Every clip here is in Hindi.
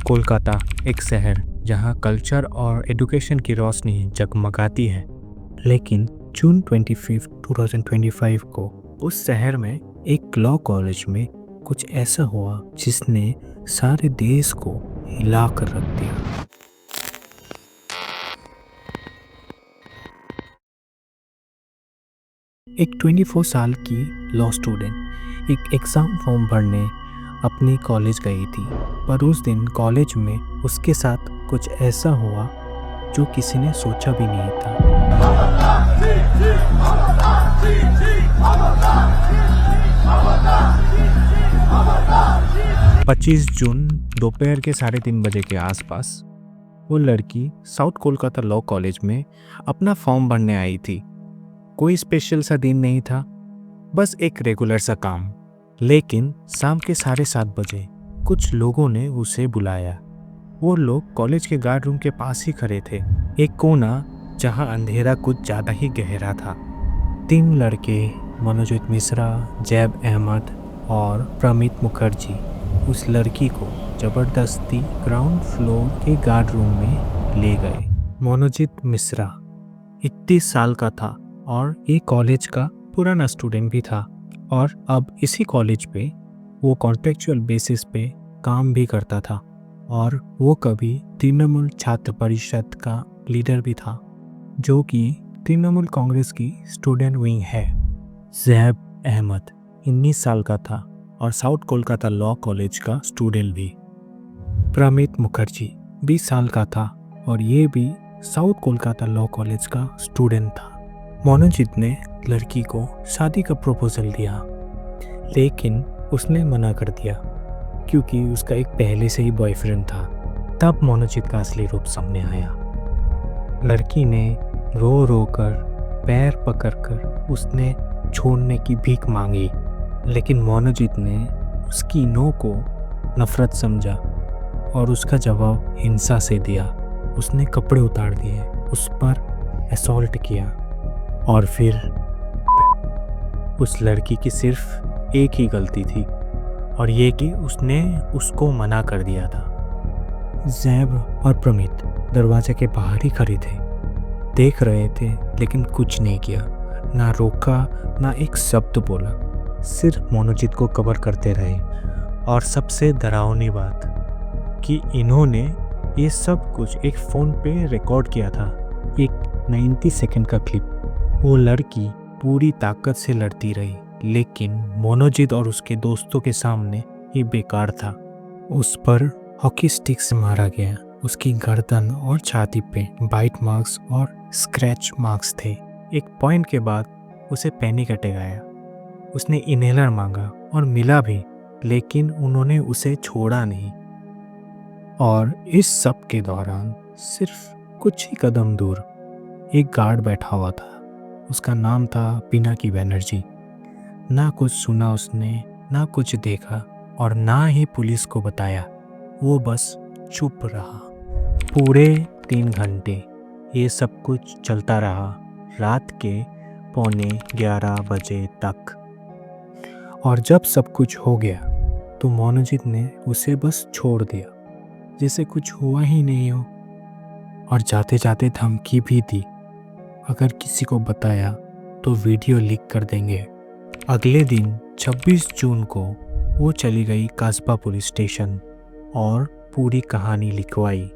कोलकाता एक शहर जहां कल्चर और एजुकेशन की रोशनी जगमगाती है। लेकिन जून 25, 2025 को उस शहर में एक लॉ कॉलेज में कुछ ऐसा हुआ जिसने सारे देश को हिला कर रख दिया। एक 24 साल की लॉ स्टूडेंट एक एग्ज़ाम फॉर्म भरने अपनी कॉलेज गई थी, पर उस दिन कॉलेज में उसके साथ कुछ ऐसा हुआ जो किसी ने सोचा भी नहीं था। 25 जून दोपहर के 3:30 बजे के आसपास वो लड़की साउथ कोलकाता लॉ कॉलेज में अपना फॉर्म भरने आई थी। कोई स्पेशल सा दिन नहीं था, बस एक रेगुलर सा काम। लेकिन शाम के 7:30 बजे कुछ लोगों ने उसे बुलाया। वो लोग कॉलेज के गार्ड रूम के पास ही खड़े थे, एक कोना जहां अंधेरा कुछ ज़्यादा ही गहरा था। 3 लड़के मनोजीत मिश्रा, जैब अहमद और प्रमित मुखर्जी उस लड़की को ज़बरदस्ती ग्राउंड फ्लोर के गार्ड रूम में ले गए। मनोजीत मिश्रा 31 साल का था और ये कॉलेज का पुराना स्टूडेंट भी था और अब इसी कॉलेज पे वो कॉन्ट्रेक्चुअल बेसिस पे काम भी करता था और वो कभी तृणमूल छात्र परिषद का लीडर भी था, जो कि तृणमूल कांग्रेस की स्टूडेंट विंग है। जैब अहमद 19 साल का था और साउथ कोलकाता लॉ कॉलेज का स्टूडेंट भी। प्रमित मुखर्जी 20 साल का था और ये भी साउथ कोलकाता लॉ कॉलेज का स्टूडेंट था। मनोजीत ने लड़की को शादी का प्रपोजल दिया, लेकिन उसने मना कर दिया क्योंकि उसका एक पहले से ही बॉयफ्रेंड था। तब मनोजीत का असली रूप सामने आया। लड़की ने रो रो कर पैर पकड़कर उसने छोड़ने की भीख मांगी, लेकिन मनोजीत ने उसकी नो को नफरत समझा और उसका जवाब हिंसा से दिया। उसने कपड़े उतार दिए, उस पर असॉल्ट किया और फिर उस लड़की की सिर्फ एक ही गलती थी और ये कि उसने उसको मना कर दिया था। जैब और प्रमित दरवाजे के बाहर ही खड़े थे, देख रहे थे लेकिन कुछ नहीं किया, ना रोका ना एक शब्द बोला, सिर्फ मनोजीत को कवर करते रहे। और सबसे डरावनी बात कि इन्होंने ये सब कुछ एक फ़ोन पे रिकॉर्ड किया था, एक 90 सेकंड का क्लिप। वो लड़की पूरी ताकत से लड़ती रही, लेकिन मनोजीत और उसके दोस्तों के सामने ये बेकार था। उस पर हॉकी स्टिक से मारा गया। उसकी गर्दन और छाती पे बाइट मार्क्स और स्क्रैच मार्क्स थे। एक पॉइंट के बाद उसे पैनिक अटैक आया। उसने इनहेलर मांगा और मिला भी, लेकिन उन्होंने उसे छोड़ा नहीं। और इस सब के दौरान सिर्फ कुछ ही कदम दूर एक गार्ड बैठा हुआ था। उसका नाम था पिनाकी बनर्जी। ना कुछ सुना उसने, ना कुछ देखा और ना ही पुलिस को बताया। वो बस चुप रहा। पूरे 3 घंटे ये सब कुछ चलता रहा, रात के 11:15 बजे तक। और जब सब कुछ हो गया तो मनोजीत ने उसे बस छोड़ दिया, जैसे कुछ हुआ ही नहीं हो। और जाते जाते धमकी भी दी, अगर किसी को बताया तो वीडियो लीक कर देंगे। अगले दिन 26 जून को वो चली गई कस्बा पुलिस स्टेशन और पूरी कहानी लिखवाई।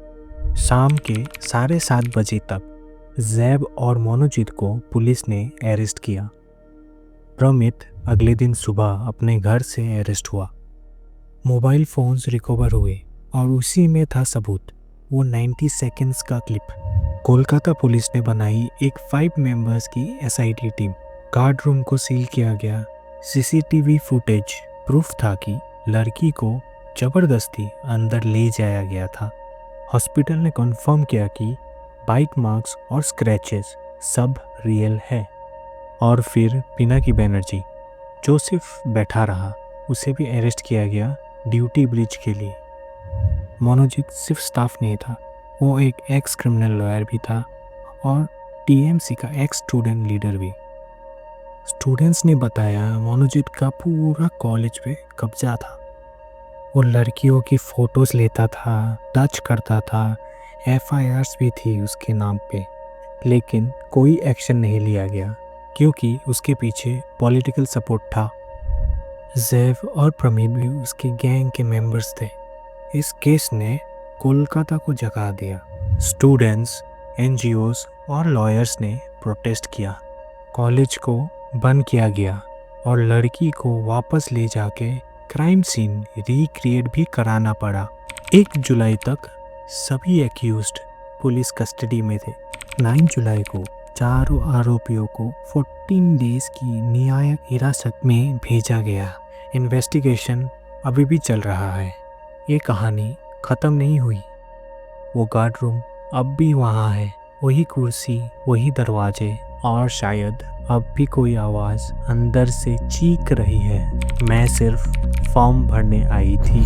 शाम के 7:30 बजे तक जैब और मनोजीत को पुलिस ने अरेस्ट किया। प्रमित अगले दिन सुबह अपने घर से अरेस्ट हुआ। मोबाइल फ़ोन्स रिकवर हुए और उसी में था सबूत, वो 90 सेकंड्स का क्लिप। कोलकाता पुलिस ने बनाई एक 5 मेंबर्स की SIT टीम। गार्ड रूम को सील किया गया। CCTV फुटेज प्रूफ था कि लड़की को ज़बरदस्ती अंदर ले जाया गया था। हॉस्पिटल ने कंफर्म किया कि बाइट मार्क्स और स्क्रैचेस सब रियल है। और फिर पिनाकी बनर्जी, जो सिर्फ बैठा रहा, उसे भी अरेस्ट किया गया ड्यूटी ब्रीच के लिए। मनोजीत सिर्फ स्टाफ नहीं था, वो एक एक्स क्रिमिनल लॉयर भी था और TMC का एक्स स्टूडेंट लीडर भी। स्टूडेंट्स ने बताया मनोजीत का पूरा कॉलेज पे कब्जा था। वो लड़कियों की फ़ोटोज़ लेता था, टच करता था, एफआईआर्स भी थी उसके नाम पे, लेकिन कोई एक्शन नहीं लिया गया क्योंकि उसके पीछे पॉलिटिकल सपोर्ट था। ज़ैव और प्रमीत भी उसके गैंग के मेंबर्स थे। इस केस ने कोलकाता को जगा दिया। स्टूडेंट्स, एनजीओज और लॉयर्स ने प्रोटेस्ट किया। कॉलेज को बंद किया गया और लड़की को वापस ले जाके क्राइम सीन रिक्रिएट भी कराना पड़ा। 1 जुलाई तक सभी एक्यूज्ड पुलिस कस्टडी में थे। 9 जुलाई को चारों आरोपियों को 14 डेज की न्यायिक हिरासत में भेजा गया। इन्वेस्टिगेशन अभी भी चल रहा है। ये कहानी ख़त्म नहीं हुई। वो गार्ड रूम अब भी वहाँ है, वही कुर्सी, वही दरवाजे, और शायद अब भी कोई आवाज़ अंदर से चीख रही है, मैं सिर्फ फॉर्म भरने आई थी।